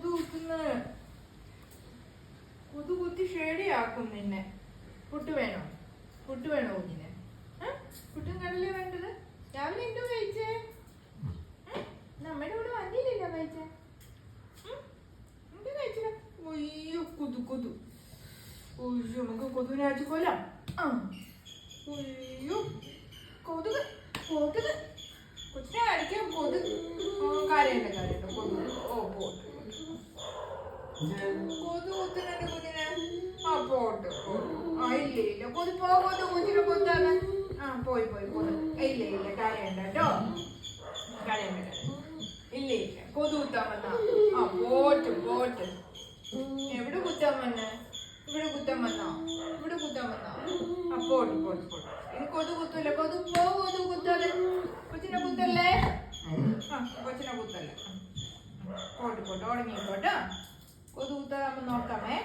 കൊതു കുത്തുന്നത്. കൊതു കുത്തി ഷേഡിയാക്കും നിന്നെ. പുട്ട് വേണോ? പുട്ട് വേണോ കുഞ്ഞിന്? പുട്ടും കടലേ വേണ്ടത്? രാവിലെ എന്തോ കഴിച്ചേ? നമ്മുടെ കൂടെ വന്നില്ലല്ലോ കഴിച്ചേ. എന്തോ കഴിച്ചില്ല? അയ്യോ കൊതു കൊതു. അയ്യോ നമുക്ക് കൊതുവിനെ അടിച്ചു കൊല്ലാം. അയ്യോ കൊതുക് കൊതുക്. കൊച്ചിനെ അടിക്കാൻ കൊതുക്. കരയുണ്ട് കരയുണ്ട് കൊതുക്. ഓ പോട്ട് കൊതു കുത്തുന്നുണ്ട് കുഞ്ഞിനെ. പോട്ട് ഇല്ല ഇല്ല കൊതു പോകത്ത് കുഞ്ഞിനെ കൊത്താണ്. പോയി പോയി കൊതു. ഇല്ല ഇല്ല കരയണ്ട കേട്ടോ. കരയണ്ട ഇല്ല ഇല്ല കൊതു കുത്താൻ വന്നാ. Pot pot. എവിടെ കുത്താൻ വന്നെ? ഇവിടെ കുത്താൻ വന്നോ? ഇവിടെ കുത്താൻ വന്നോ? Pot pot pot. ഇനി കൊതു കുത്തൂല. കൊതു കൊതു കുത്തല്ലേ. കൊച്ചിനെ കുത്തല്ലേ. കൊച്ചിനെ കുത്തല്ലേ. Pot pot ഉടങ്ങിക്കോട്ടോ. കൊതു കുത്താൻ നോക്കാമേ.